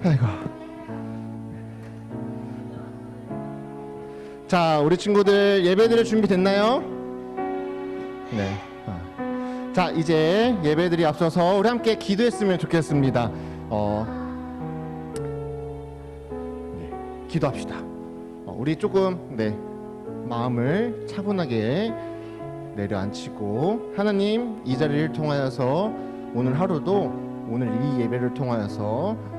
아이고. 자, 우리 친구들 예배드릴 준비 됐나요? 네. 자, 이제 예배들이 앞서서 우리 함께 기도했으면 좋겠습니다. 네, 기도합시다. 우리 조금 마음을 차분하게 내려앉히고, 하나님, 이 자리를 통하여서 오늘 하루도 오늘 이 예배를 통하여서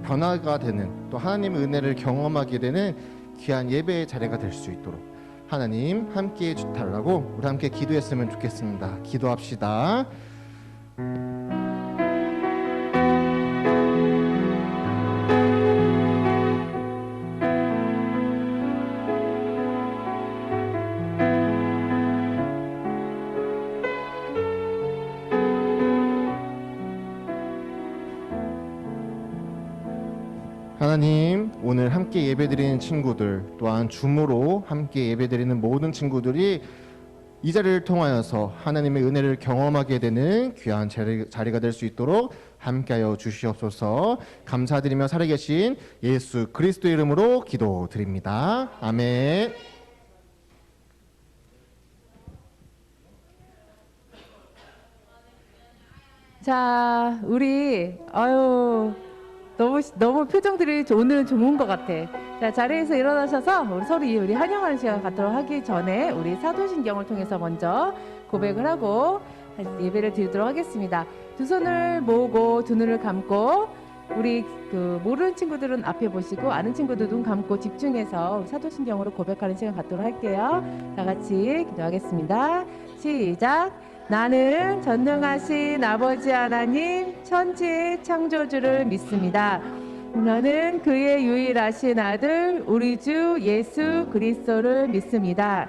변화가 되는, 또 하나님의 은혜를 경험하게 되는 귀한 예배의 자리가 될 수 있도록 하나님 함께 해주달라고 우리 함께 기도했으면 좋겠습니다. 기도합시다. 하나님, 오늘 함께 예배드리는 친구들, 또한 줌으로 함께 예배드리는 모든 친구들이 이 자리를 통하여서 하나님의 은혜를 경험하게 되는 귀한 자리가 될 수 있도록 함께하여 주시옵소서. 감사드리며 살아계신 예수 그리스도의 이름으로 기도드립니다. 아멘. 자, 우리 너무 표정들이 오늘은 좋은 것 같아. 자, 자리에서 일어나셔서 우리 환영하는 시간 갖도록 하기 전에 우리 사도신경을 통해서 먼저 고백을 하고 예배를 드리도록 하겠습니다. 두 손을 모으고 두 눈을 감고, 우리 모르는 친구들은 앞에 보시고 아는 친구들 눈 감고 집중해서 사도신경으로 고백하는 시간 갖도록 할게요. 다 같이 기도하겠습니다. 시작. 나는 전능하신 아버지 하나님 천지의 창조주를 믿습니다. 나는 그의 유일하신 아들 우리 주 예수 그리스도를 믿습니다.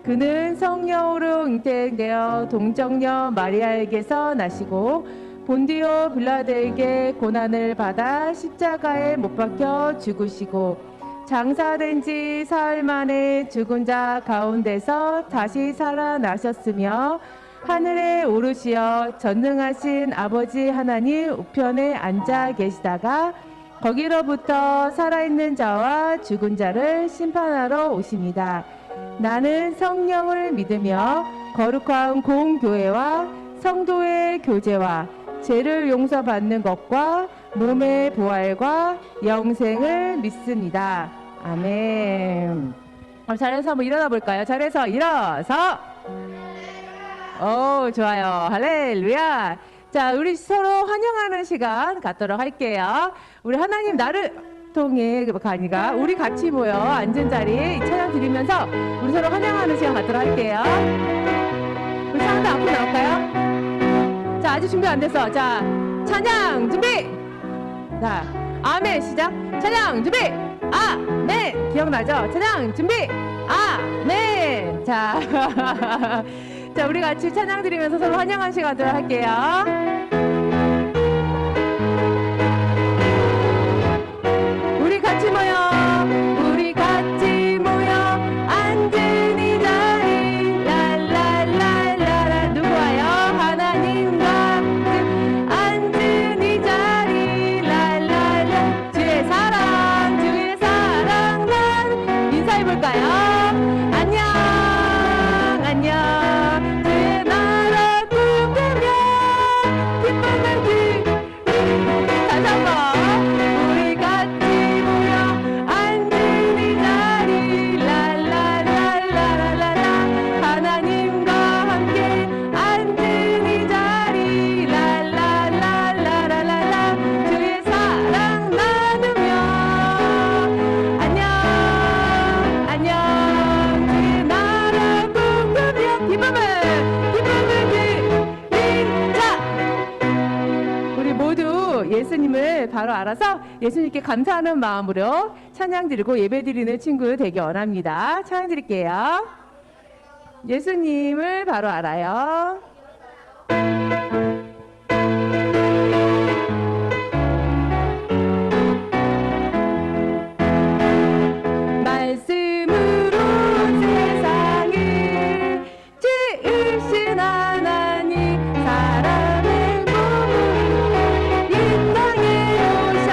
그는 성령으로 잉태되어 동정녀 마리아에게서 나시고 본디오 빌라도에게 고난을 받아 십자가에 못 박혀 죽으시고 장사된 지 사흘 만에 죽은 자 가운데서 다시 살아나셨으며 하늘에 오르시어 전능하신 아버지 하나님 우편에 앉아 계시다가 거기로부터 살아있는 자와 죽은 자를 심판하러 오십니다. 나는 성령을 믿으며 거룩한 공교회와 성도의 교제와 죄를 용서받는 것과 몸의 부활과 영생을 믿습니다. 아멘. 자리에서 한번 일어나 볼까요? 자리에서 일어서. 오, 좋아요. 할렐루야. 자, 우리 서로 환영하는 시간 갖도록 할게요. 우리 하나님 나를 통해 가니까 우리 같이 모여 앉은 자리에 찬양 드리면서 우리 서로 환영하는 시간 갖도록 할게요. 우리 찬양도 앞으로 나올까요? 자, 아직 준비 안 됐어. 자, 찬양 준비. 자, 아멘 시작. 찬양 준비. 아멘. 기억나죠? 찬양 준비. 아멘. 자. 자, 우리 같이 찬양 드리면서 서로 환영한 시간을 할게요. 우리 같이 모여 앉은 이 자리 랄랄랄랄라. 누구 와요? 하나님과 앉은 이 자리 랄랄라. 주의 사랑 난 인사해볼까요? 안녕. 예수님을 바로 알아서 예수님께 감사하는 마음으로 찬양 드리고 예배 드리는 친구 되기 원합니다. 찬양 드릴게요. 예수님을 바로 알아요. 말씀으로 세상을 지으신 하나님 사람의 몸을 이 땅에 오셔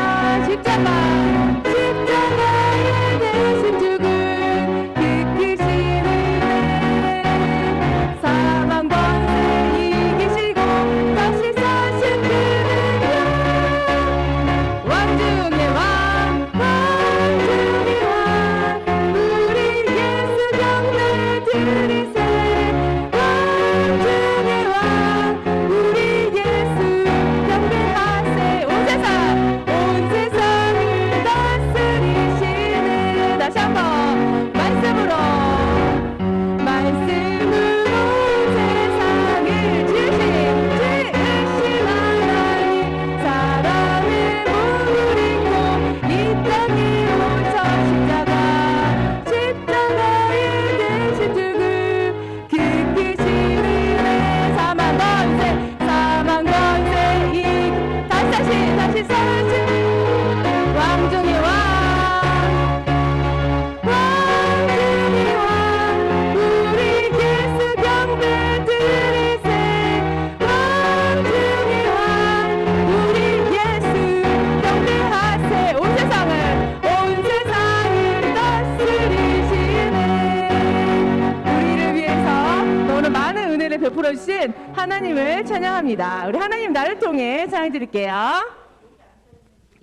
하나님을 찬양합니다. 우리 하나님 나를 통해 찬양 드릴게요.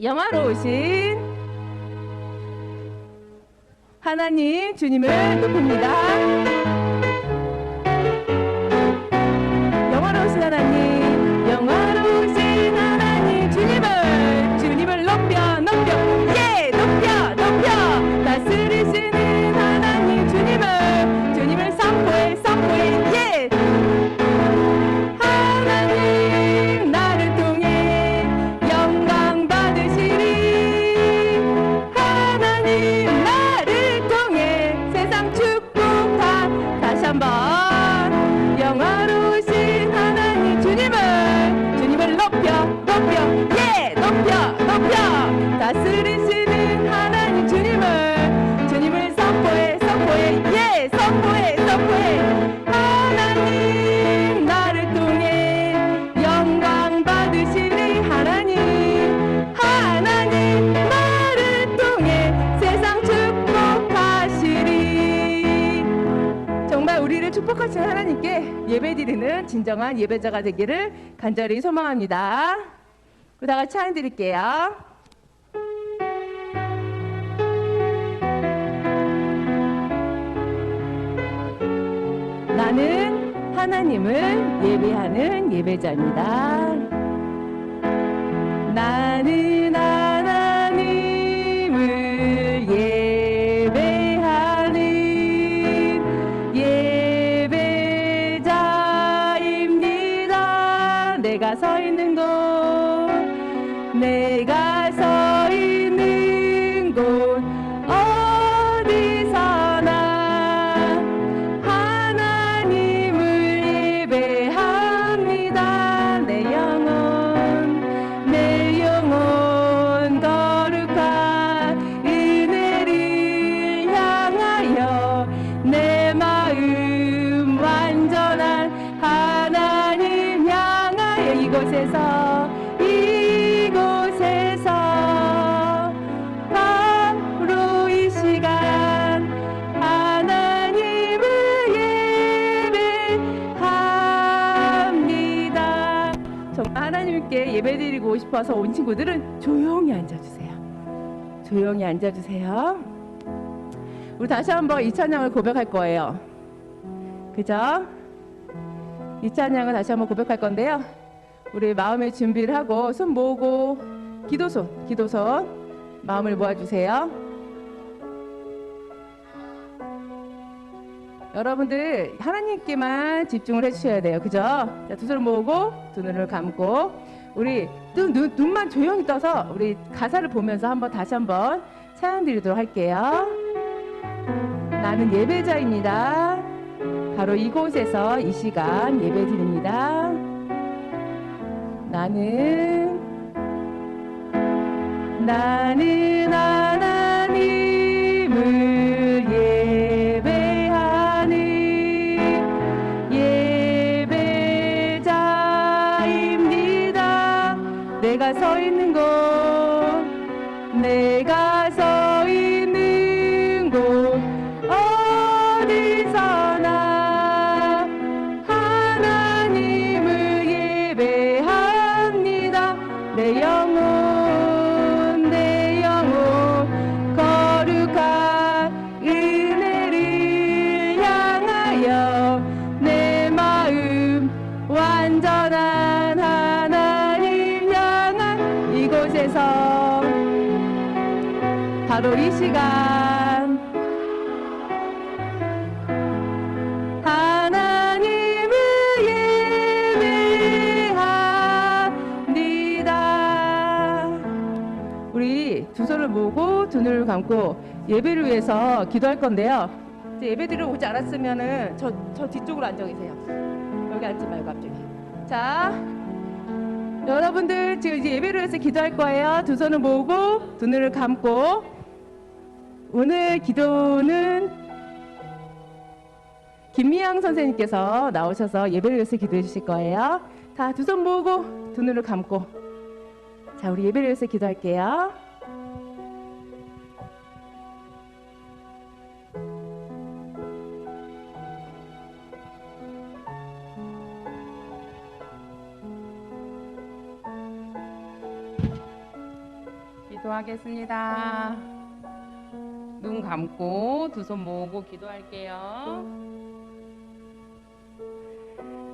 영화로우신 하나님 주님을 높입니다. 영화로우신 하나님, 영화로우신 하나님 주님을 높여 예 높여 다스리시는 하나님 주님을 선포해 예 하나님 나를 통해 영광 받으시리 하나님 나를 통해 세상 축복하 다시 한번 영화로우신 하나님 주님을 높여 예 높여 다스리시는 하나님 주님을 선포해 예 선포해 하나님 나를 통해 영광 받으시니 하나님 나를 통해 세상 축복하시리. 정말 우리를 축복하시는 하나님께 예배드리는 진정한 예배자가 되기를 간절히 소망합니다. 다 같이 찬양 드릴게요. 나는 하나님을 예배하는 예배자입니다. 나는 하나님을 예배하는 예배자입니다. 내가 서 있는 곳 어디서나 하나님을 예배합니다. 내 영혼 거룩한 은혜를 향하여 내 마음 완전한 하나님 향하여 이곳에서 바로 이 시간 하나님을 예배합니다. 정말 하나님께 예배드리고 싶어서 온 친구들은 조용히 앉아주세요. 조용히 앉아주세요. 우리 다시 한번 이 찬양을 고백할 거예요. 그죠? 이 찬양을 다시 한번 고백할 건데요. 우리 마음의 준비를 하고 손 모으고 기도손 마음을 모아주세요. 여러분들 하나님께만 집중을 해주셔야 돼요. 그죠? 자, 두 손을 모으고 두 눈을 감고 우리 눈만 조용히 떠서 우리 가사를 보면서 다시 한번 찬양 드리도록 할게요. 나는 예배자입니다. 바로 이곳에서 이 시간 예배 드립니다. 나는 하나님을 예배하는 예배자입니다. 내가 서 있는 곳 어디서나 하나님을 예배합니다. 내 영혼 거룩한 은혜를 향하여 내 마음 완전한 하나님 향한 이곳에서 바로 이 시간 하나님을 예배합니다. 우리 두 손을 모으고 두 눈을 감고 예배를 위해서 기도할 건데요. 이제 예배드리러 오지 않았으면은 저 뒤쪽으로 앉아 계세요. 여기 앉지 말고 앞쪽에. 자, 여러분들 지금 이제 예배를 위해서 기도할 거예요. 두 손을 모으고 두 눈을 감고 오늘 기도는 김미양 선생님께서 나오셔서 예배를 위해서 기도해 주실 거예요. 다 두 손 모으고 두 눈을 감고 자, 우리 예배를 위해서 기도할게요. 기도하겠습니다. 눈 감고 두 손 모으고 기도할게요.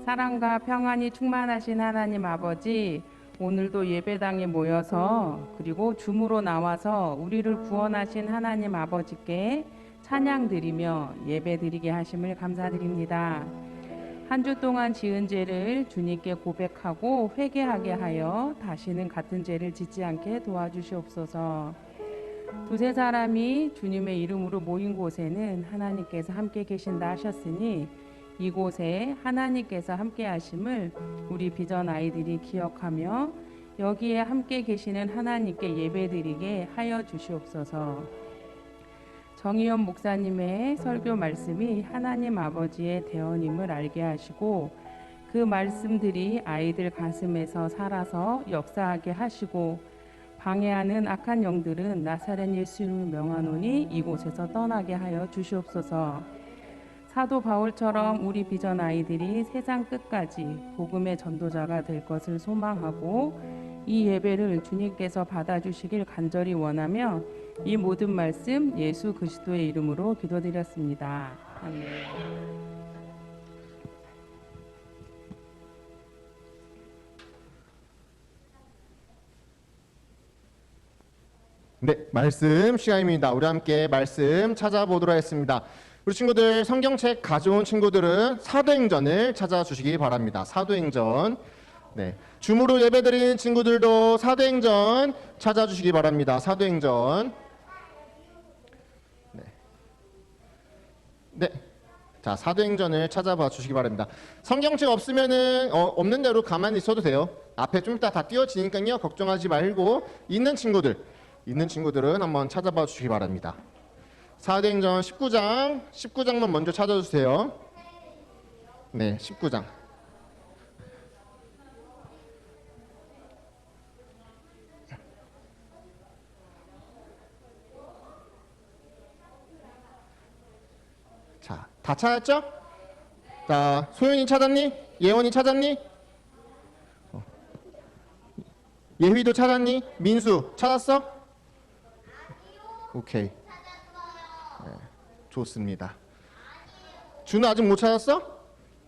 사랑과 평안이 충만하신 하나님 아버지, 오늘도 예배당에 모여서 그리고 줌으로 나와서 우리를 구원하신 하나님 아버지께 찬양 드리며 예배 드리게 하심을 감사드립니다. 한 주 동안 지은 죄를 주님께 고백하고 회개하게 하여 다시는 같은 죄를 짓지 않게 도와주시옵소서. 두세 사람이 주님의 이름으로 모인 곳에는 하나님께서 함께 계신다 하셨으니 이곳에 하나님께서 함께 하심을 우리 비전 아이들이 기억하며 여기에 함께 계시는 하나님께 예배드리게 하여 주시옵소서. 정의연 목사님의 설교 말씀이 하나님 아버지의 대언임을 알게 하시고 그 말씀들이 아이들 가슴에서 살아서 역사하게 하시고 방해하는 악한 영들은 나사렛 예수를 명하노니 이곳에서 떠나게 하여 주시옵소서. 사도 바울처럼 우리 비전 아이들이 세상 끝까지 복음의 전도자가 될 것을 소망하고 이 예배를 주님께서 받아주시길 간절히 원하며 이 모든 말씀 예수 그리스도의 이름으로 기도드렸습니다. 아멘. 네, 말씀 시간입니다. 우리 함께 말씀 찾아보도록 하겠습니다. 우리 친구들 성경책 가져온 친구들은 사도행전을 찾아주시기 바랍니다. 사도행전. 네, 줌으로 예배드리는 친구들도 사도행전 찾아주시기 바랍니다. 사도행전. 네. 자, 사도행전을 찾아봐 주시기 바랍니다. 성경책 없으면은 없는 대로 가만히 있어도 돼요. 앞에 좀 이따 다 띄워지니까요. 걱정하지 말고 있는 친구들은 한번 찾아봐 주시기 바랍니다. 사도행전 19장만 먼저 찾아주세요. 네, 19장. 자, 다 찾았죠? 자, 소윤이 찾았니? 예원이 찾았니? 예휘도 찾았니? 민수 찾았어? 오케이. 네, 좋습니다. 준우 아직 못 찾았어?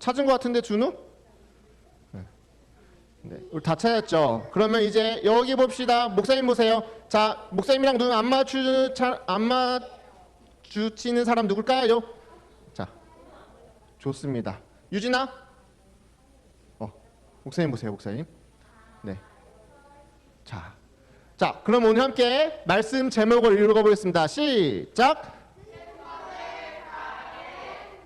찾은 것 같은데 준우? 네, 우리 다 찾았죠? 그러면 이제 여기 봅시다. 목사님 보세요. 자, 목사님이랑 눈 안 마주치는 사람 누굴까요? 자, 좋습니다. 유진아? 목사님 보세요, 목사님. 네. 자, 그럼 오늘 함께 말씀 제목을 읽어보겠습니다. 시작!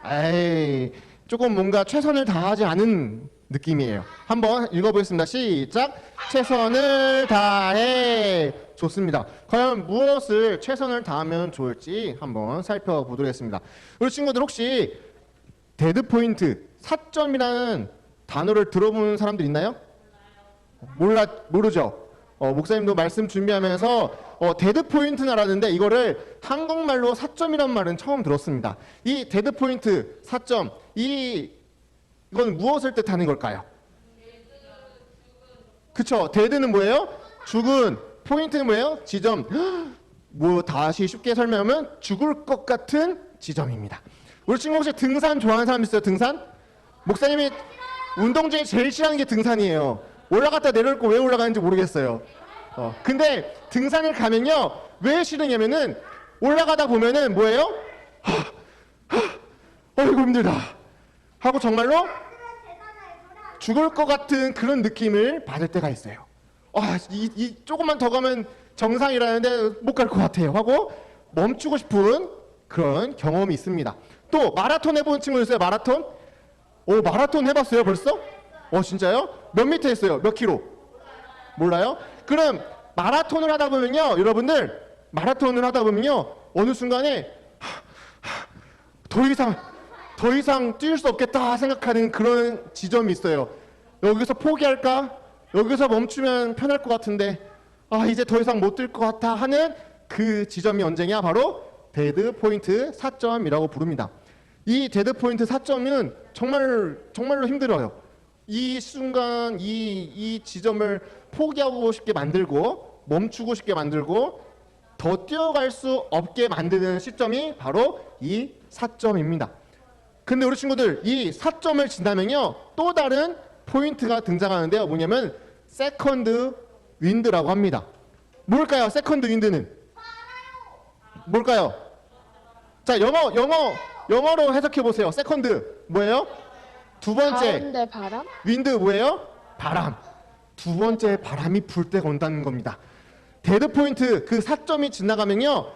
에이, 조금 뭔가 최선을 다하지 않은 느낌이에요. 한번 읽어보겠습니다. 시작! 최선을 다해. 좋습니다. 과연 무엇을 최선을 다하면 좋을지 한번 살펴보도록 하겠습니다. 우리 친구들 혹시 데드포인트, 사점이라는 단어를 들어보는 사람들 있나요? 모르죠? 목사님도 말씀 준비하면서 데드포인트라는데 이거를 한국말로 사점이란 말은 처음 들었습니다. 이 데드포인트, 사점, 이건 무엇을 뜻하는 걸까요? 그쵸? 데드는 뭐예요? 죽은. 포인트는 뭐예요? 지점. 뭐 다시 쉽게 설명하면 죽을 것 같은 지점입니다. 우리 친구 혹시 등산 좋아하는 사람 있어요? 등산? 목사님이 운동 중에 제일 싫어하는 게 등산이에요. 올라갔다 내려올 거 왜 올라가는지 모르겠어요. 근데 등산을 가면요, 왜 싫으냐면은 올라가다 보면은 뭐예요? 어이구 힘들다 하고 정말로 죽을 것 같은 그런 느낌을 받을 때가 있어요. 이 조금만 더 가면 정상이라는데 못 갈 것 같아요 하고 멈추고 싶은 그런 경험이 있습니다. 또 마라톤 해본 친구 있어요? 마라톤? 마라톤 해봤어요 벌써? 진짜요? 몇 미터 했어요? 몇 킬로? 몰라요? 그럼 마라톤을 하다 보면요, 여러분들 마라톤을 하다 보면요, 어느 순간에 더 이상 뛸 수 없겠다 생각하는 그런 지점이 있어요. 여기서 포기할까? 여기서 멈추면 편할 것 같은데 이제 더 이상 못 뛸 것 같아 하는 그 지점이 언제냐? 바로 데드 포인트 4점이라고 부릅니다. 이 데드 포인트 4점은 정말로 힘들어요. 이 순간 이 지점을 포기하고 싶게 만들고 멈추고 싶게 만들고 더 뛰어갈 수 없게 만드는 시점이 바로 이 4점입니다. 근데 우리 친구들 이 4점을 지나면요 또 다른 포인트가 등장하는데요. 뭐냐면 세컨드 윈드라고 합니다. 뭘까요? 세컨드 윈드는 뭘까요? 자, 영어로 해석해 보세요. 세컨드 뭐예요? 두 번째. 가운데 바람? 윈드 뭐예요? 바람. 두 번째 바람이 불 때 건다는 겁니다. 데드 포인트 그 4점이 지나가면요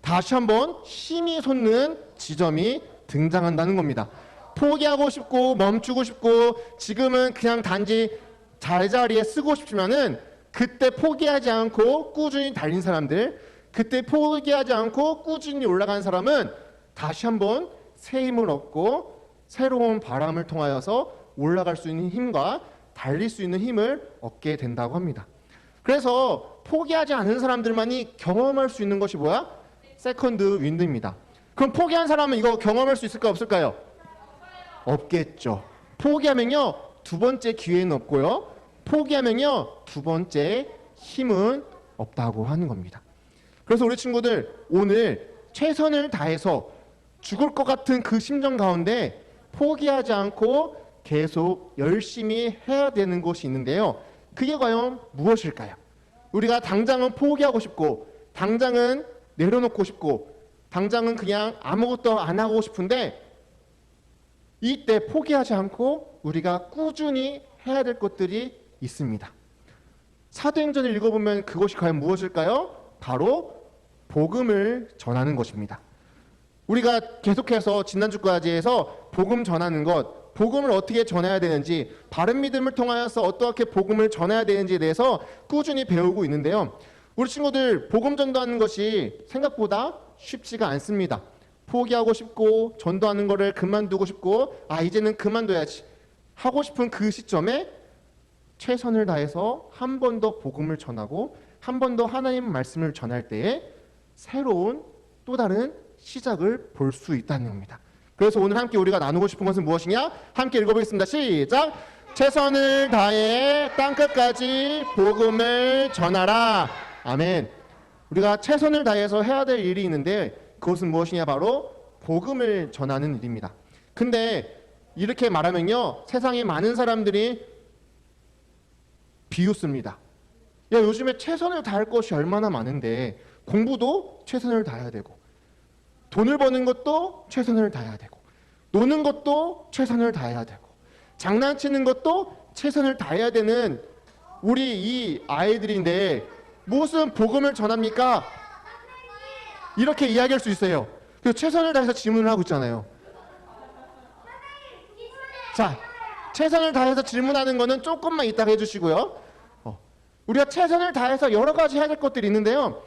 다시 한번 힘이 솟는 지점이 등장한다는 겁니다. 포기하고 싶고 멈추고 싶고 지금은 그냥 단지 제자리에 쓰고 싶지만은 그때 포기하지 않고 꾸준히 달린 사람들, 그때 포기하지 않고 꾸준히 올라간 사람은 다시 한번 새 힘을 얻고 새로운 바람을 통하여서 올라갈 수 있는 힘과 달릴 수 있는 힘을 얻게 된다고 합니다. 그래서 포기하지 않은 사람들만이 경험할 수 있는 것이 뭐야? 세컨드 윈드입니다. 그럼 포기한 사람은 이거 경험할 수 있을까 없을까요? 없겠죠. 포기하면요 두 번째 기회는 없고요. 포기하면요 두 번째 힘은 없다고 하는 겁니다. 그래서 우리 친구들 오늘 최선을 다해서 죽을 것 같은 그 심정 가운데 포기하지 않고 계속 열심히 해야 되는 것이 있는데요. 그게 과연 무엇일까요? 우리가 당장은 포기하고 싶고 당장은 내려놓고 싶고 당장은 그냥 아무것도 안 하고 싶은데 이때 포기하지 않고 우리가 꾸준히 해야 될 것들이 있습니다. 사도행전을 읽어보면 그것이 과연 무엇일까요? 바로 복음을 전하는 것입니다. 우리가 계속해서 지난주까지 해서 복음 전하는 것, 복음을 어떻게 전해야 되는지, 바른 믿음을 통하여서 어떻게 복음을 전해야 되는지에 대해서 꾸준히 배우고 있는데요. 우리 친구들 복음 전도하는 것이 생각보다 쉽지가 않습니다. 포기하고 싶고 전도하는 거를 그만두고 싶고 이제는 그만둬야지 하고 싶은 그 시점에 최선을 다해서 한 번 더 복음을 전하고 한 번 더 하나님 말씀을 전할 때에 새로운 또 다른 시작을 볼 수 있다는 겁니다. 그래서 오늘 함께 우리가 나누고 싶은 것은 무엇이냐? 함께 읽어보겠습니다. 시작! 최선을 다해 땅끝까지 복음을 전하라. 아멘. 우리가 최선을 다해서 해야 될 일이 있는데 그것은 무엇이냐? 바로 복음을 전하는 일입니다. 근데 이렇게 말하면요 세상에 많은 사람들이 비웃습니다. 야, 요즘에 최선을 다할 것이 얼마나 많은데 공부도 최선을 다해야 되고 돈을 버는 것도 최선을 다해야 되고 노는 것도 최선을 다해야 되고 장난치는 것도 최선을 다해야 되는 우리 이 아이들인데 무슨 복음을 전합니까? 이렇게 이야기할 수 있어요. 그래서 최선을 다해서 질문을 하고 있잖아요. 자, 최선을 다해서 질문하는 거는 조금만 이따가 해주시고요. 우리가 최선을 다해서 여러 가지 해야 될 것들이 있는데요.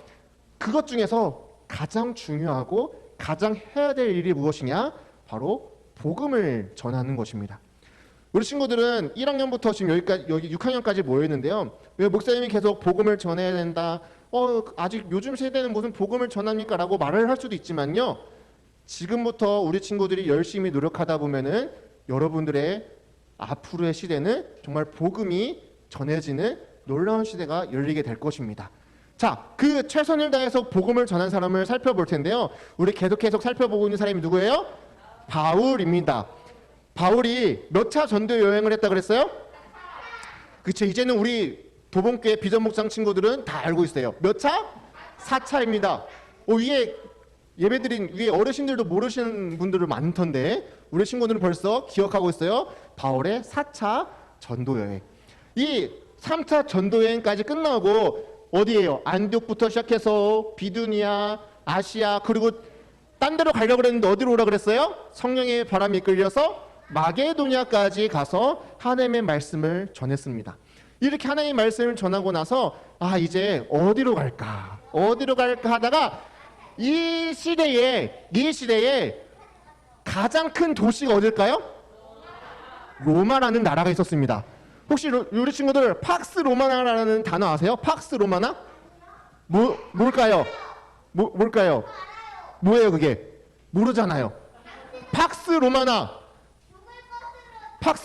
그것 중에서 가장 중요하고 가장 해야 될 일이 무엇이냐? 바로 복음을 전하는 것입니다. 우리 친구들은 1학년부터 지금 여기 6학년까지 모여 있는데요. 왜 목사님이 계속 복음을 전해야 된다? 아직 요즘 세대는 무슨 복음을 전합니까? 라고 말을 할 수도 있지만요. 지금부터 우리 친구들이 열심히 노력하다 보면은 여러분들의 앞으로의 시대는 정말 복음이 전해지는 놀라운 시대가 열리게 될 것입니다. 자, 그 최선을 다해서 복음을 전한 사람을 살펴볼 텐데요. 우리 계속 살펴보고 있는 사람이 누구예요? 바울입니다. 바울이 몇 차 전도 여행을 했다 그랬어요? 그쵸, 이제는 우리 도봉교회 비전목장 친구들은 다 알고 있어요. 몇 차? 4차입니다. 위에 예배드린 위에 어르신들도 모르시는 분들은 많던데 우리 친구들은 벌써 기억하고 있어요. 바울의 4차 전도 여행. 이 3차 전도 여행까지 끝나고 어디예요? 안디옥부터 시작해서 비두니아, 아시아 그리고 딴 데로 가려고 그랬는데 어디로 오라 그랬어요? 성령의 바람이 이끌려서 마게도니아까지 가서 하나님의 말씀을 전했습니다. 이렇게 하나님의 말씀을 전하고 나서 이제 어디로 갈까 하다가 이 시대에 가장 큰 도시가 어딜까요? 로마라는 나라가 있었습니다. 혹시 우리 친구들 팍스 로마나라는 단어 아세요? 팍스 로마나? 뭘까요? 뭘까요? 뭐예요 그게? 모르잖아요. 팍스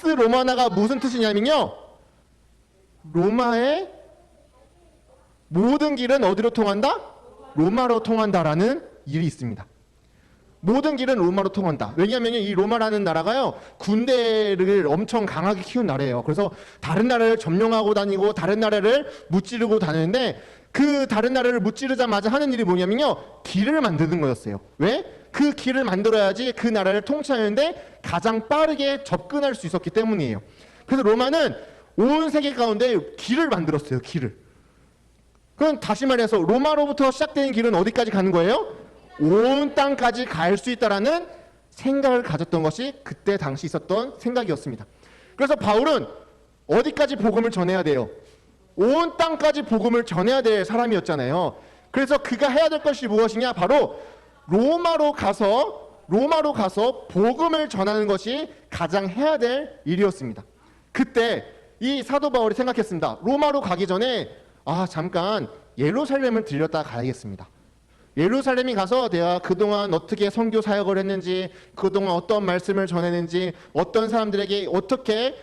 로마나가 무슨 뜻이냐면요. 로마의 모든 길은 어디로 통한다? 로마로 통한다라는 일이 있습니다. 모든 길은 로마로 통한다. 왜냐하면 이 로마라는 나라가요, 군대를 엄청 강하게 키운 나라예요. 그래서 다른 나라를 점령하고 다니고 다른 나라를 무찌르고 다니는데, 그 다른 나라를 무찌르자마자 하는 일이 뭐냐면요, 길을 만드는 거였어요. 왜? 그 길을 만들어야지 그 나라를 통치하는데 가장 빠르게 접근할 수 있었기 때문이에요. 그래서 로마는 온 세계 가운데 길을 만들었어요. 길을. 그럼 다시 말해서 로마로부터 시작되는 길은 어디까지 가는 거예요? 온 땅까지 갈 수 있다라는 생각을 가졌던 것이 그때 당시 있었던 생각이었습니다. 그래서 바울은 어디까지 복음을 전해야 돼요? 온 땅까지 복음을 전해야 될 사람이었잖아요. 그래서 그가 해야 될 것이 무엇이냐? 바로 로마로 가서 복음을 전하는 것이 가장 해야 될 일이었습니다. 그때 이 사도 바울이 생각했습니다. 로마로 가기 전에 잠깐 예루살렘을 들렸다 가야겠습니다. 예루살렘에 가서 내가 그동안 어떻게 선교 사역을 했는지, 그동안 어떤 말씀을 전했는지, 어떤 사람들에게 어떻게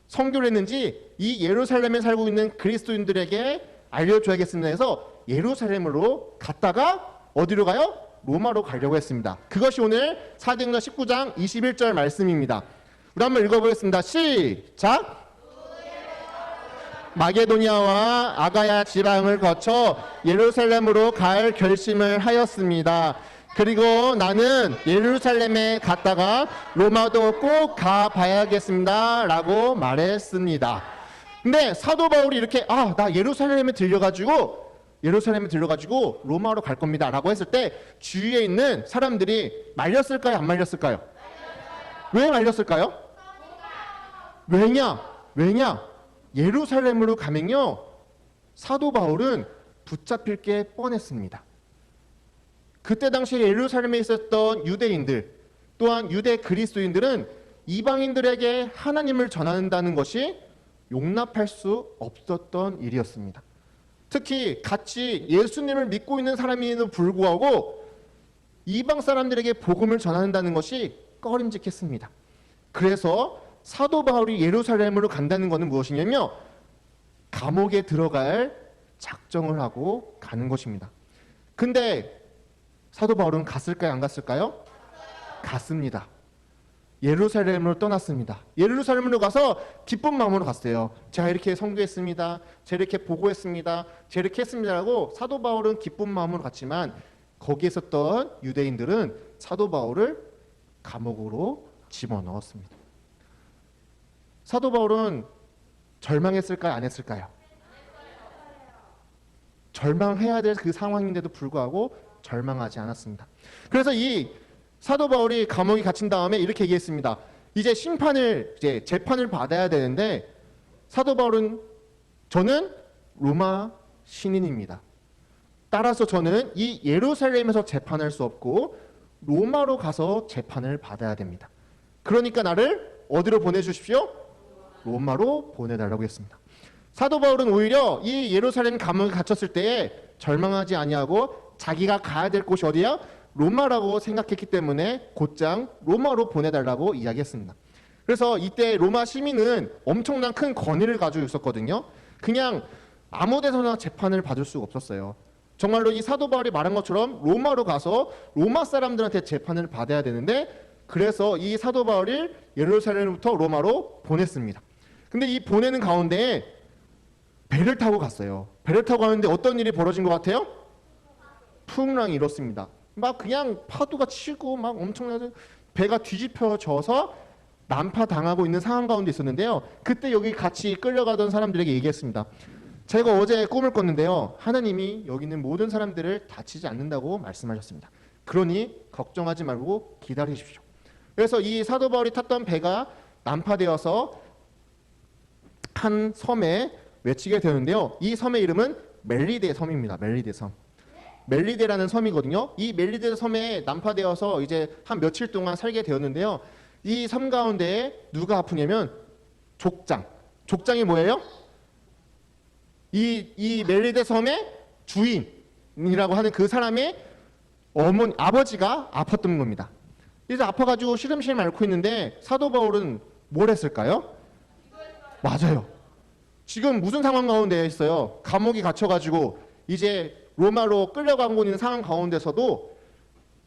선교를 했는지 이 예루살렘에 살고 있는 그리스도인들에게 알려줘야겠습니다 해서 예루살렘으로 갔다가 어디로 가요? 로마로 가려고 했습니다. 그것이 오늘 사도행전 19장 21절 말씀입니다. 우리 한번 읽어보겠습니다. 시작! 마게도니아와 아가야 지방을 거쳐 예루살렘으로 갈 결심을 하였습니다. 그리고 나는 예루살렘에 갔다가 로마도 꼭 가봐야겠습니다 라고 말했습니다. 근데 사도 바울이 이렇게 나 예루살렘에 들려가지고 로마로 갈 겁니다 라고 했을 때 주위에 있는 사람들이 말렸을까요? 안 말렸을까요? 왜 말렸을까요? 왜냐? 예루살렘으로 가면요, 사도 바울은 붙잡힐 게 뻔했습니다. 그때 당시에 예루살렘에 있었던 유대인들, 또한 유대 그리스도인들은 이방인들에게 하나님을 전한다는 것이 용납할 수 없었던 일이었습니다. 특히 같이 예수님을 믿고 있는 사람임에도 불구하고 이방 사람들에게 복음을 전한다는 것이 꺼림직했습니다. 그래서 사도 바울이 예루살렘으로 간다는 것은 무엇이냐면 감옥에 들어갈 작정을 하고 가는 것입니다. 근데 사도 바울은 갔을까요? 안 갔을까요? 갔습니다. 예루살렘으로 떠났습니다. 예루살렘으로 가서 기쁜 마음으로 갔어요. 제가 이렇게 선교했습니다. 제가 이렇게 보고했습니다. 제가 이렇게 했습니다라고 사도 바울은 기쁜 마음으로 갔지만 거기에 있었던 유대인들은 사도 바울을 감옥으로 집어넣었습니다. 사도 바울은 절망했을까요? 안 했을까요? 절망해야 될 그 상황인데도 불구하고 절망하지 않았습니다. 그래서 이 사도 바울이 감옥에 갇힌 다음에 이렇게 얘기했습니다. 이제 재판을 받아야 되는데 사도 바울은 저는 로마 신인입니다. 따라서 저는 이 예루살렘에서 재판할 수 없고 로마로 가서 재판을 받아야 됩니다. 그러니까 나를 어디로 보내주십시오? 로마로 보내달라고 했습니다. 사도 바울은 오히려 이 예루살렘 감옥에 갇혔을 때에 절망하지 아니하고 자기가 가야 될 곳이 어디야? 로마라고 생각했기 때문에 곧장 로마로 보내달라고 이야기했습니다. 그래서 이때 로마 시민은 엄청난 큰 권위를 가지고 있었거든요. 그냥 아무 데서나 재판을 받을 수가 없었어요. 정말로 이 사도 바울이 말한 것처럼 로마로 가서 로마 사람들한테 재판을 받아야 되는데, 그래서 이 사도 바울을 예루살렘부터 로마로 보냈습니다. 근데 이 보내는 가운데 배를 타고 갔어요. 배를 타고 가는데 어떤 일이 벌어진 것 같아요? 풍랑이 일었습니다. 막 그냥 파도가 치고 막 엄청나게 배가 뒤집혀져서 난파당하고 있는 상황 가운데 있었는데요. 그때 여기 같이 끌려가던 사람들에게 얘기했습니다. 제가 어제 꿈을 꿨는데요. 하나님이 여기 있는 모든 사람들을 다치지 않는다고 말씀하셨습니다. 그러니 걱정하지 말고 기다리십시오. 그래서 이 사도 바울이 탔던 배가 난파되어서 한 섬에 외치게 되는데요. 이 섬의 이름은 멜리데 섬입니다. 멜리데 섬. 멜리데라는 섬이거든요. 이 멜리데 섬에 난파되어서 이제 한 며칠 동안 살게 되었는데요. 이 섬 가운데에 누가 아프냐면 족장이 뭐예요? 이 멜리데 섬의 주인이라고 하는 그 사람의 아버지가 아팠던 겁니다. 그래서 아파가지고 시름시름 앓고 있는데 사도 바울은 뭘 했을까요? 맞아요. 지금 무슨 상황 가운데 있어요? 감옥에 갇혀가지고 이제 로마로 끌려가고 있는 상황 가운데서도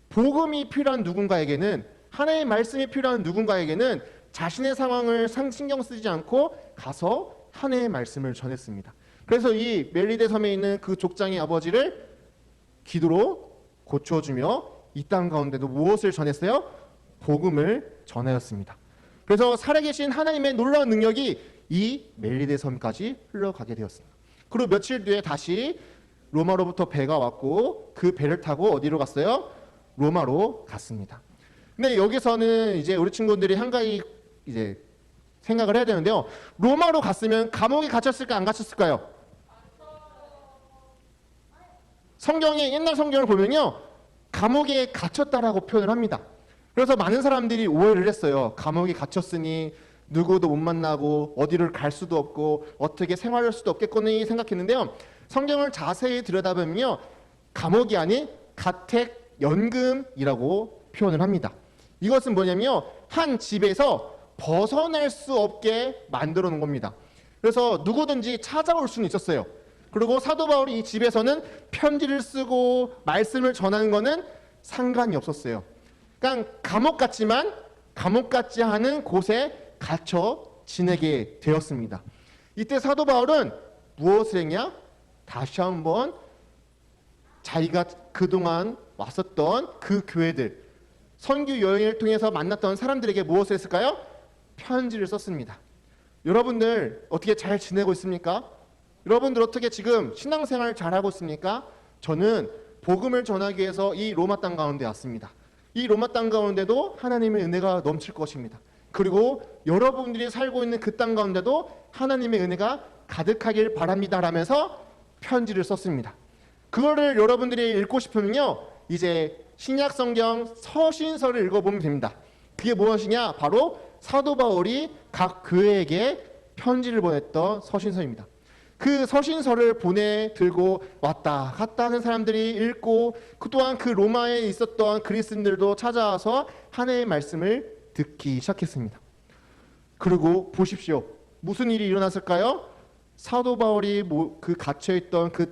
복음이 필요한 누군가에게는, 하나님의 말씀이 필요한 누군가에게는 자신의 상황을 신경 쓰지 않고 가서 하나님의 말씀을 전했습니다. 그래서 이 멜리데 섬에 있는 그 족장의 아버지를 기도로 고쳐주며 이 땅 가운데도 무엇을 전했어요? 복음을 전하였습니다. 그래서 살아계신 하나님의 놀라운 능력이 이 멜리데 섬까지 흘러가게 되었습니다. 그리고 며칠 뒤에 다시 로마로부터 배가 왔고 그 배를 타고 어디로 갔어요? 로마로 갔습니다. 근데 여기서는 이제 우리 친구들이 한 가지 이제 생각을 해야 되는데요. 로마로 갔으면 감옥에 갇혔을까 안 갇혔을까요? 성경에, 옛날 성경을 보면요, 감옥에 갇혔다라고 표현을 합니다. 그래서 많은 사람들이 오해를 했어요. 감옥에 갇혔으니 누구도 못 만나고 어디를 갈 수도 없고 어떻게 생활할 수도 없겠거니 생각했는데요. 성경을 자세히 들여다보면요, 감옥이 아닌 가택연금이라고 표현을 합니다. 이것은 뭐냐면요, 한 집에서 벗어날 수 없게 만들어 놓은 겁니다. 그래서 누구든지 찾아올 수는 있었어요. 그리고 사도 바울이 이 집에서는 편지를 쓰고 말씀을 전하는 것은 상관이 없었어요. 그러니까 감옥 같지만 감옥 같지 않은 곳에 갇혀 지내게 되었습니다. 이때 사도 바울은 무엇을 했냐? 다시 한번 자기가 그동안 왔었던 그 교회들, 선교 여행을 통해서 만났던 사람들에게 무엇을 했을까요? 편지를 썼습니다. 여러분들 어떻게 잘 지내고 있습니까? 여러분들 어떻게 지금 신앙생활 잘하고 있습니까? 저는 복음을 전하기 위해서 이 로마 땅 가운데 왔습니다. 이 로마 땅 가운데도 하나님의 은혜가 넘칠 것입니다. 그리고 여러분들이 살고 있는 그 땅 가운데도 하나님의 은혜가 가득하길 바랍니다 라면서 편지를 썼습니다. 그거를 여러분들이 읽고 싶으면요, 이제 신약 성경 서신서를 읽어보면 됩니다. 그게 무엇이냐? 바로 사도 바울이 각 교회에게 편지를 보냈던 서신서입니다. 그 서신서를 들고 왔다 갔다 하는 사람들이 읽고, 그동안 그 로마에 있었던 그리스인들도 찾아와서 하나님의 말씀을 듣기 시작했습니다. 그리고 보십시오. 무슨 일이 일어났을까요? 사도 바울이 그 갇혀있던 그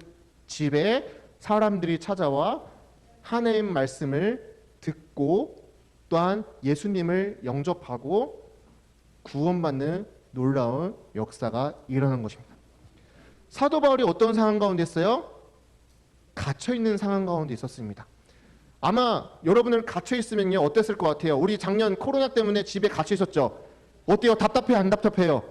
집에 사람들이 찾아와 하나님의 말씀을 듣고 또한 예수님을 영접하고 구원받는 놀라운 역사가 일어난 것입니다. 사도 바울이 어떤 상황 가운데 있어요? 갇혀있는 상황 가운데 있었습니다. 아마 여러분들 갇혀있으면요, 어땠을 것 같아요? 우리 작년 코로나 때문에 집에 갇혀있었죠? 어때요? 답답해요? 안 답답해요?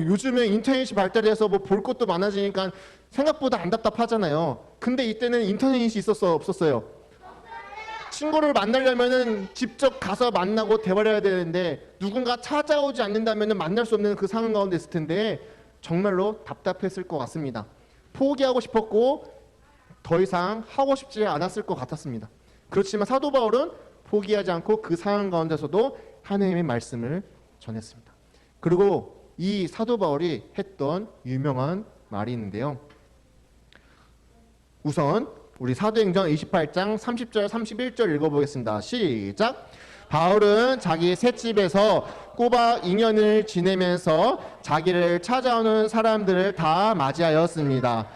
요즘에 인터넷이 발달해서 뭐 볼 것도 많아지니까 생각보다 안 답답하잖아요. 근데 이때는 인터넷이 있었어요? 없었어요? 친구를 만나려면은 직접 가서 만나고 대화를 해야 되는데 누군가 찾아오지 않는다면은 만날 수 없는 그 상황 가운데 있을 텐데 정말로 답답했을 것 같습니다. 포기하고 싶었고 더 이상 하고 싶지 않았을 것 같았습니다. 그렇지만 사도 바울은 포기하지 않고 그 상황 가운데서도 하나님의 말씀을 전했습니다. 그리고 이 사도 바울이 했던 유명한 말이 있는데요. 우선 우리 사도행전 28장 30절 31절 읽어보겠습니다. 시작! 바울은 자기 셋집에서 꼬박 2년을 지내면서 자기를 찾아오는 사람들을 다 맞이하였습니다.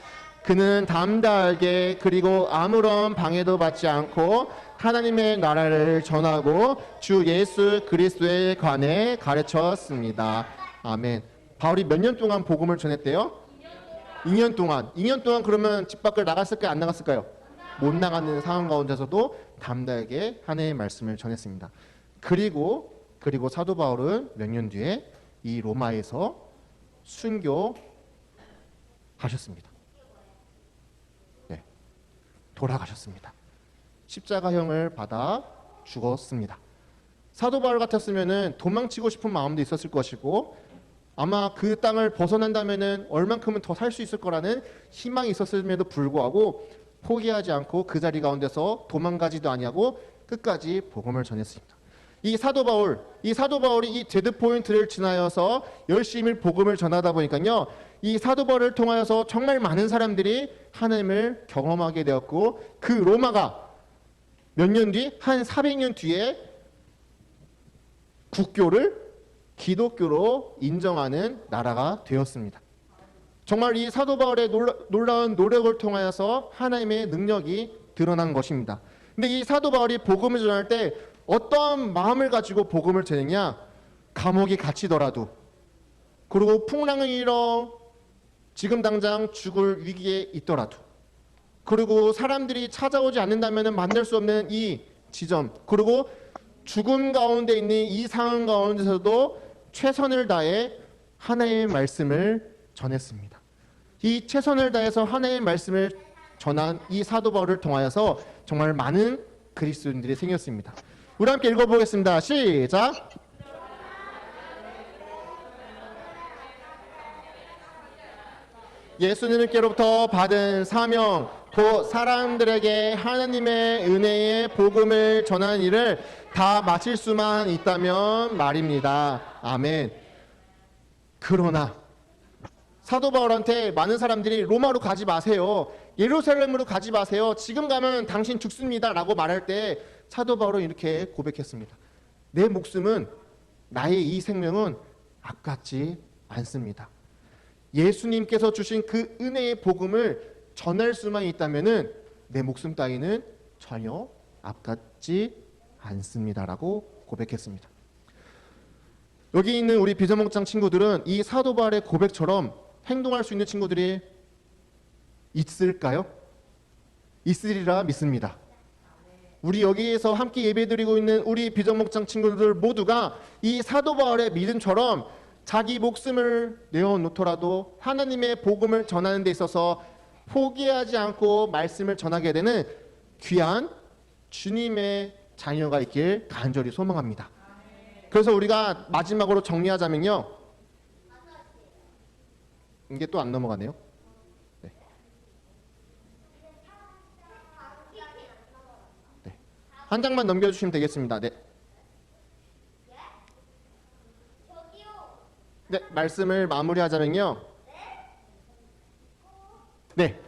그는 담대하게 그리고 아무런 방해도 받지 않고 하나님의 나라를 전하고 주 예수 그리스도에 관해 가르쳤습니다. 아멘. 바울이 몇 년 동안 복음을 전했대요? 2년 동안. 2년 동안 그러면 집 밖을 나갔을까요? 안 나갔을까요? 못 나가는 상황 가운데서도 담대하게 하나님의 말씀을 전했습니다. 그리고 사도 바울은 몇 년 뒤에 이 로마에서 순교하셨습니다. 네, 돌아가셨습니다. 십자가형을 받아 죽었습니다. 사도 바울 같았으면은 도망치고 싶은 마음도 있었을 것이고 아마 그 땅을 벗어난다면은 얼만큼은 더 살 수 있을 거라는 희망이 있었음에도 불구하고 포기하지 않고 그 자리 가운데서 도망가지도 아니하고 끝까지 복음을 전했습니다. 이 사도 바울이 이 데드 포인트를 지나서 열심히 복음을 전하다 보니까요, 이 사도 바울을 통하여서 정말 많은 사람들이 하나님을 경험하게 되었고 그 로마가 몇 년 뒤, 한 400년 뒤에 국교를 기독교로 인정하는 나라가 되었습니다. 정말 이 사도 바울의 놀라운 노력을 통하여서 하나님의 능력이 드러난 것입니다. 근데 이 사도 바울이 복음을 전할 때 어떠한 마음을 가지고 복음을 전했냐? 감옥이 갇히더라도, 그리고 풍랑을 일어 지금 당장 죽을 위기에 있더라도, 그리고 사람들이 찾아오지 않는다면 만날 수 없는 이 지점, 그리고 죽음 가운데 있는 이 상황 가운데서도 최선을 다해 하나님의 말씀을 전했습니다. 이 최선을 다해서 하나님의 말씀을 전한 이 사도 바울을 통하여서 정말 많은 그리스도인들이 생겼습니다. 우리 함께 읽어보겠습니다. 시작. 예수님께로부터 받은 사명, 곧 사람들에게 하나님의 은혜의 복음을 전하는 일을 다 마칠 수만 있다면 말입니다. 아멘. 그러나 사도 바울한테 많은 사람들이 로마로 가지 마세요, 예루살렘으로 가지 마세요, 지금 가면 당신 죽습니다 라고 말할 때 사도 바울은 이렇게 고백했습니다. 내 목숨은, 나의 이 생명은 아깝지 않습니다. 예수님께서 주신 그 은혜의 복음을 전할 수만 있다면은 내 목숨 따위는 전혀 아깝지 않습니다라고 고백했습니다. 여기 있는 우리 비전목장 친구들은 이 사도 바울의 고백처럼 행동할 수 있는 친구들이 있을까요? 있으리라 믿습니다. 우리 여기에서 함께 예배드리고 있는 우리 비전목장 친구들 모두가 이 사도 바울의 믿음처럼 자기 목숨을 내어놓더라도 하나님의 복음을 전하는 데 있어서 포기하지 않고 말씀을 전하게 되는 귀한 주님의 자녀가 있길 간절히 소망합니다. 그래서 우리가 마지막으로 정리하자면요, 이게 또 안 넘어가네요. 네. 네. 한 장만 넘겨주시면 되겠습니다. 네. 네, 말씀을 마무리하자면요. 네.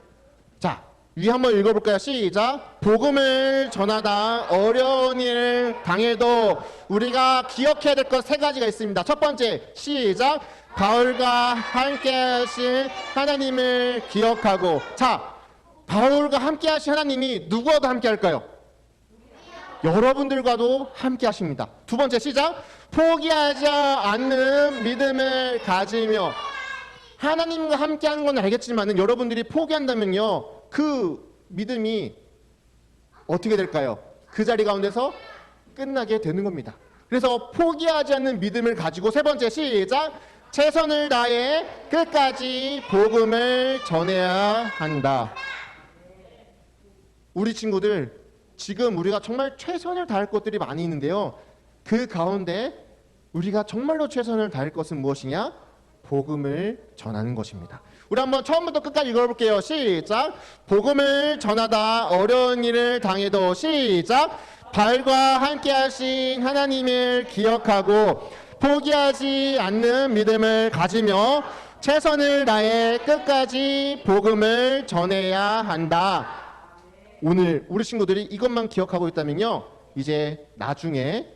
자, 위 한번 읽어볼까요? 시작. 복음을 전하다 어려운 일 당해도 우리가 기억해야 될 것 세 가지가 있습니다. 첫 번째, 시작. 바울과 함께 하신 하나님을 기억하고. 자, 바울과 함께 하신 하나님이 누구와도 함께 할까요? 여러분들과도 함께 하십니다. 두 번째, 시작. 포기하지 않는 믿음을 가지며. 하나님과 함께 하는 건 알겠지만 여러분들이 포기한다면요, 그 믿음이 어떻게 될까요? 그 자리 가운데서 끝나게 되는 겁니다. 그래서 포기하지 않는 믿음을 가지고. 세 번째, 시작. 최선을 다해 끝까지 복음을 전해야 한다. 우리 친구들, 지금 우리가 정말 최선을 다할 것들이 많이 있는데요, 그 가운데 우리가 정말로 최선을 다할 것은 무엇이냐? 복음을 전하는 것입니다. 우리 한번 처음부터 끝까지 읽어볼게요. 시작. 복음을 전하다 어려운 일을 당해도. 시작. 바울과 함께 하신 하나님을 기억하고 포기하지 않는 믿음을 가지며 최선을 다해 끝까지 복음을 전해야 한다. 오늘 우리 친구들이 이것만 기억하고 있다면요, 이제 나중에,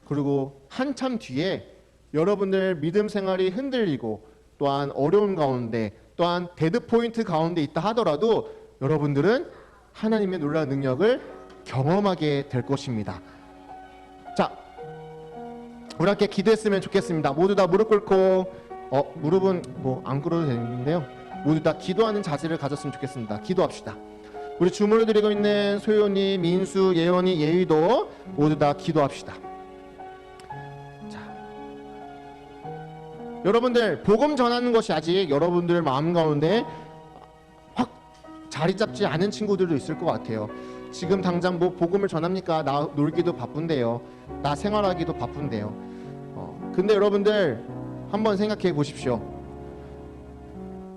그리고 한참 뒤에 여러분들 믿음 생활이 흔들리고 또한 어려운 가운데, 또한 데드 포인트 가운데 있다 하더라도 여러분들은 하나님의 놀라운 능력을 경험하게 될 것입니다. 자, 우리 함께 기도했으면 좋겠습니다. 모두 다 무릎 꿇고, 무릎은 뭐 안 꿇어도 되는데요, 모두 다 기도하는 자세를 가졌으면 좋겠습니다. 기도합시다. 우리 주문을 드리고 있는 소연이, 민수, 예원이, 예의도 모두 다 기도합시다. 여러분들, 복음 전하는 것이 아직 여러분들 마음 가운데 확 자리 잡지 않은 친구들도 있을 것 같아요. 지금 당장 뭐 복음을 전합니까? 나 놀기도 바쁜데요, 나 생활하기도 바쁜데요. 근데 여러분들 한번 생각해 보십시오.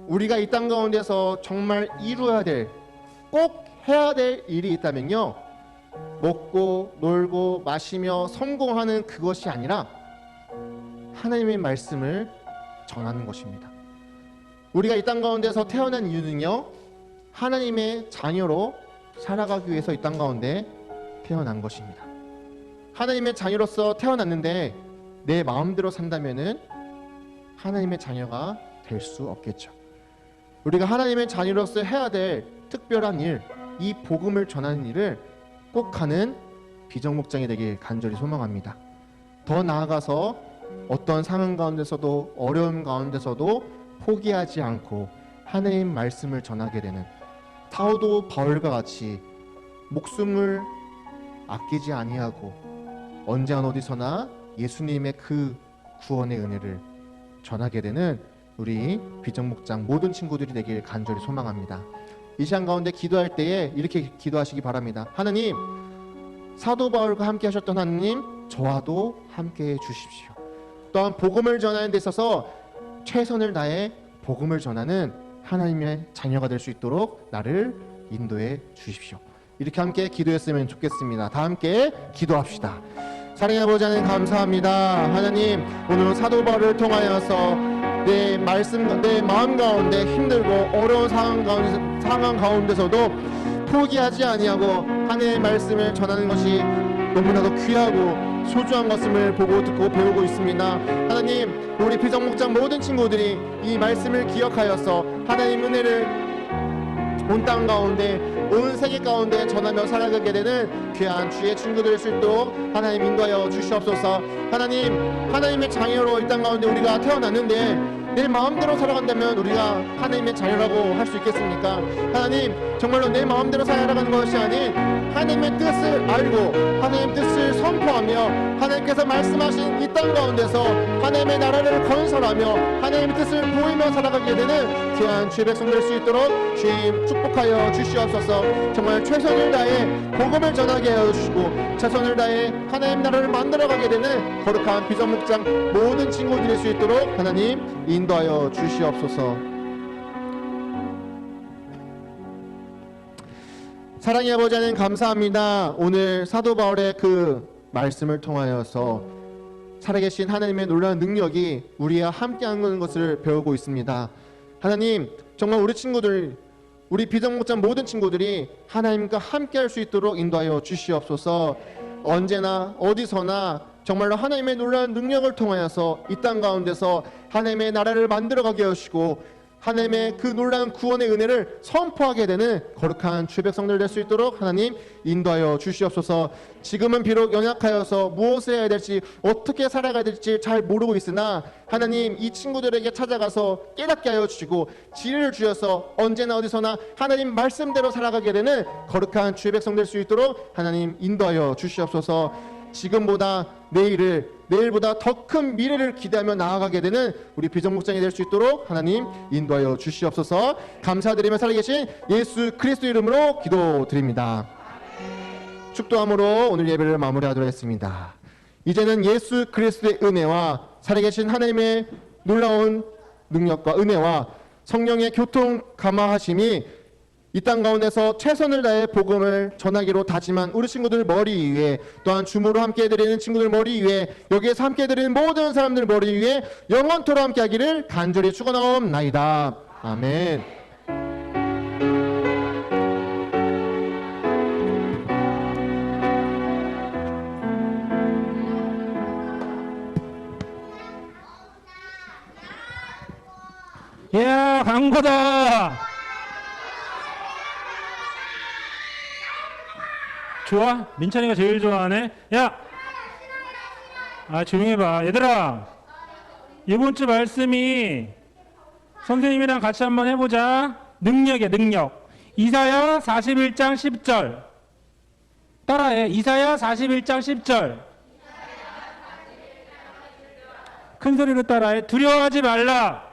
우리가 이 땅 가운데서 정말 이루어야 될, 꼭 해야 될 일이 있다면요, 먹고 놀고 마시며 성공하는 그것이 아니라 하나님의 말씀을 전하는 것입니다. 우리가 이 땅 가운데서 태어난 이유는요, 하나님의 자녀로 살아가기 위해서 이 땅 가운데 태어난 것입니다. 하나님의 자녀로서 태어났는데 내 마음대로 산다면은 하나님의 자녀가 될 수 없겠죠. 우리가 하나님의 자녀로서 해야 될 특별한 일, 이 복음을 전하는 일을 꼭 하는 비정목장이 되길 간절히 소망합니다. 더 나아가서 어떤 상황 가운데서도 어려움 가운데서도 포기하지 않고 하나님 말씀을 전하게 되는 사도 바울과 같이 목숨을 아끼지 아니하고 언제나 어디서나 예수님의 그 구원의 은혜를 전하게 되는 우리 비정목장 모든 친구들이 되길 간절히 소망합니다. 이 시간 가운데 기도할 때에 이렇게 기도하시기 바랍니다. 하나님, 사도 바울과 함께 하셨던 하나님, 저와도 함께 해 주십시오. 또한 복음을 전하는 데 있어서 최선을 다해 복음을 전하는 하나님의 자녀가 될 수 있도록 나를 인도해 주십시오. 이렇게 함께 기도했으면 좋겠습니다. 다 함께 기도합시다. 사랑의 아버지 하나님, 감사합니다. 하나님, 오늘 사도 바울을 통하여서 내 말씀, 내 마음 가운데 힘들고 어려운 상황 가운데서도 포기하지 아니하고 하나님의 말씀을 전하는 것이 너무나도 귀하고 소중한 것임을 보고 듣고 배우고 있습니다. 하나님, 우리 비정목장 모든 친구들이 이 말씀을 기억하여서 하나님 은혜를 온 땅 가운데, 온 세계 가운데 전하며 살아가게 되는 귀한 주의 친구들 될 수 있도록 하나님 인도하여 주시옵소서. 하나님, 하나님의 자녀로 이 땅 가운데 우리가 태어났는데 내 마음대로 살아간다면 우리가 하나님의 자녀라고 할 수 있겠습니까? 하나님, 정말로 내 마음대로 살아가는 것이 아닌 하나님의 뜻을 알고 하나님의 뜻을 선포하며 하나님께서 말씀하신 이 땅 가운데서 하나님의 나라를 건설하며 하나님의 뜻을 보이며 살아가게 되는 귀한 주의 백성 될 수 있도록 주님 축복하여 주시옵소서. 정말 최선을 다해 복음을 전하게 하여 주시고 최선을 다해 하나님 나라를 만들어가게 되는 거룩한 비전목장 모든 친구들이 될 수 있도록 하나님 인도하여 주시옵소서. 사랑의 아버지 하나님, 감사합니다. 오늘 사도 바울의 그 말씀을 통하여서 살아계신 하나님의 놀라운 능력이 우리와 함께하는 것을 배우고 있습니다. 하나님, 정말 우리 친구들, 우리 비정목장 모든 친구들이 하나님과 함께할 수 있도록 인도하여 주시옵소서. 언제나 어디서나 정말로 하나님의 놀라운 능력을 통하여서 이 땅 가운데서 하나님의 나라를 만들어가게 하시고 하나님의 그 놀라운 구원의 은혜를 선포하게 되는 거룩한 주의 백성들 될 수 있도록 하나님 인도하여 주시옵소서. 지금은 비록 연약하여서 무엇을 해야 될지 어떻게 살아가야 될지 잘 모르고 있으나 하나님, 이 친구들에게 찾아가서 깨닫게 하여 주시고 지혜를 주셔서 언제나 어디서나 하나님 말씀대로 살아가게 되는 거룩한 주의 백성 될 수 있도록 하나님 인도하여 주시옵소서. 지금보다 내일보다 더 큰 미래를 기대하며 나아가게 되는 우리 비정목장이 될 수 있도록 하나님 인도하여 주시옵소서. 감사드리며 살아계신 예수 그리스도 이름으로 기도드립니다. 축도함으로 오늘 예배를 마무리하도록 하겠습니다. 이제는 예수 그리스도의 은혜와 살아계신 하나님의 놀라운 능력과 은혜와 성령의 교통 감화하심이 이 땅 가운데서 최선을 다해 복음을 전하기로 다짐한 우리 친구들 머리 위에, 또한 주무로 함께 드리는 친구들 머리 위에, 여기에서 함께 드리는 모든 사람들 머리 위에 영원토록 함께 하기를 간절히 축원하옵나이다. 아멘. 야, 광고다. 좋아? 민찬이가 제일 좋아하네. 야, 조용히 해봐. 얘들아, 이번 주 말씀이 선생님이랑 같이 한번 해보자. 능력이야, 능력. 이사야 41장 10절 따라해. 이사야 41장 10절 큰 소리로 따라해. 두려워하지 말라.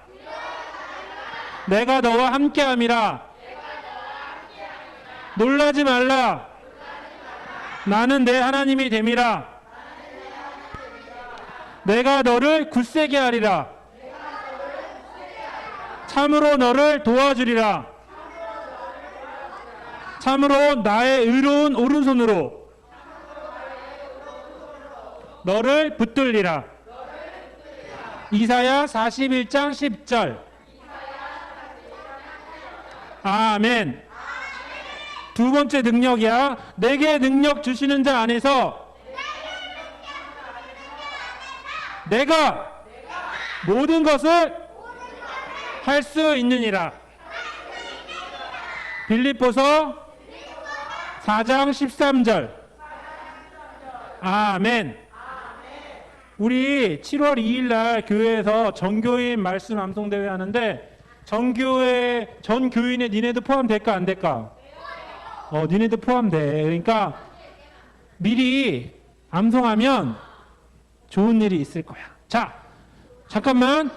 내가 너와 함께함이라. 놀라지 말라. 나는 내 하나님이 됨이라. 내가 너를 굳세게 하리라. 참으로 너를 도와주리라. 참으로 나의 의로운 오른손으로 너를 붙들리라. 이사야 41장 10절. 아멘. 두 번째 능력이야. 내게 능력 주시는 자 안에서 내가 모든 것을 할 수 있느니라. 빌립보서 4장 13절. 아멘. 우리 7월 2일 날 교회에서 전교인 말씀 암송대회 하는데 전교회 전 교인에 니네도 포함될까 안 될까? 니네도 포함돼. 그러니까 미리 암송하면 좋은 일이 있을 거야. 자, 잠깐만.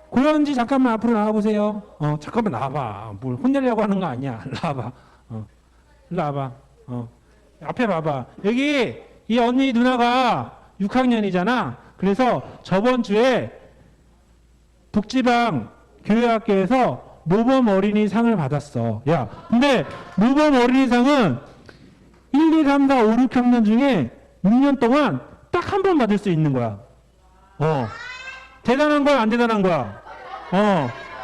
고현지 잠깐만 앞으로 나와보세요. 잠깐만 나와봐. 뭘 혼내려고 하는 거 아니야. 나와봐. 나와봐. 앞에 봐봐. 여기 이 언니 누나가 6학년이잖아. 그래서 저번 주에 북지방 교회학교에서 모범 어린이 상을 받았어. 야, 근데 모범 어린이 상은 1, 2, 3, 4, 5, 6학년 중에 6년 동안 딱 한 번 받을 수 있는 거야. 대단한 거야, 안 대단한 거야?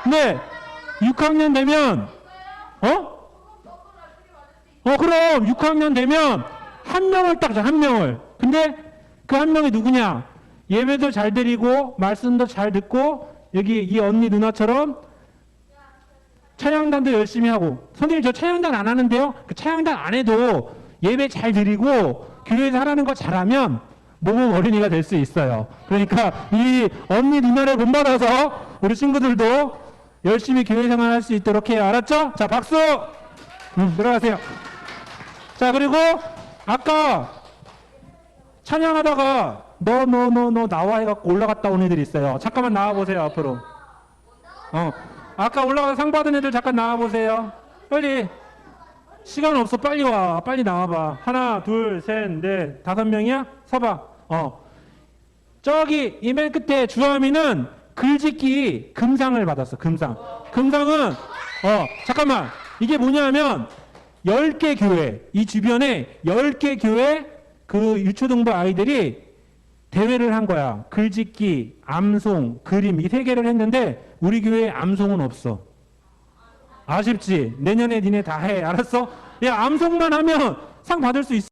근데 6학년 되면, 그럼 6학년 되면 한 명을 딱 줘, 한 명을. 근데 그 한 명이 누구냐? 예배도 잘 드리고, 말씀도 잘 듣고, 여기 이 언니 누나처럼 찬양단도 열심히 하고. 선생님, 저 찬양단 안 하는데요? 그 찬양단 안 해도 예배 잘 드리고, 교회에서 하라는 거 잘하면 모범 어린이가 될 수 있어요. 그러니까 이 언니 누나를 본받아서 우리 친구들도 열심히 교회 생활할 수 있도록 해요. 알았죠? 자, 박수! 들어가세요. 자, 그리고 아까 찬양하다가 너 나와 해갖고 올라갔다 온 애들 있어요. 잠깐만 나와보세요, 앞으로. 아까 올라가서 상 받은 애들 잠깐 나와보세요. 빨리. 시간 없어. 빨리 와. 빨리 나와봐. 하나, 둘, 셋, 넷, 5명이야? 서봐. 저기 이 맨 끝에 주하미는 글짓기 금상을 받았어. 금상은 잠깐만. 이게 뭐냐면 10개 교회, 이 주변에 10개 교회 그 유초등부 아이들이 대회를 한 거야. 글짓기, 암송, 그림 이 3개를 했는데 우리 교회에 암송은 없어. 아쉽지? 내년에 니네 다 해. 알았어? 야, 암송만 하면 상 받을 수 있어.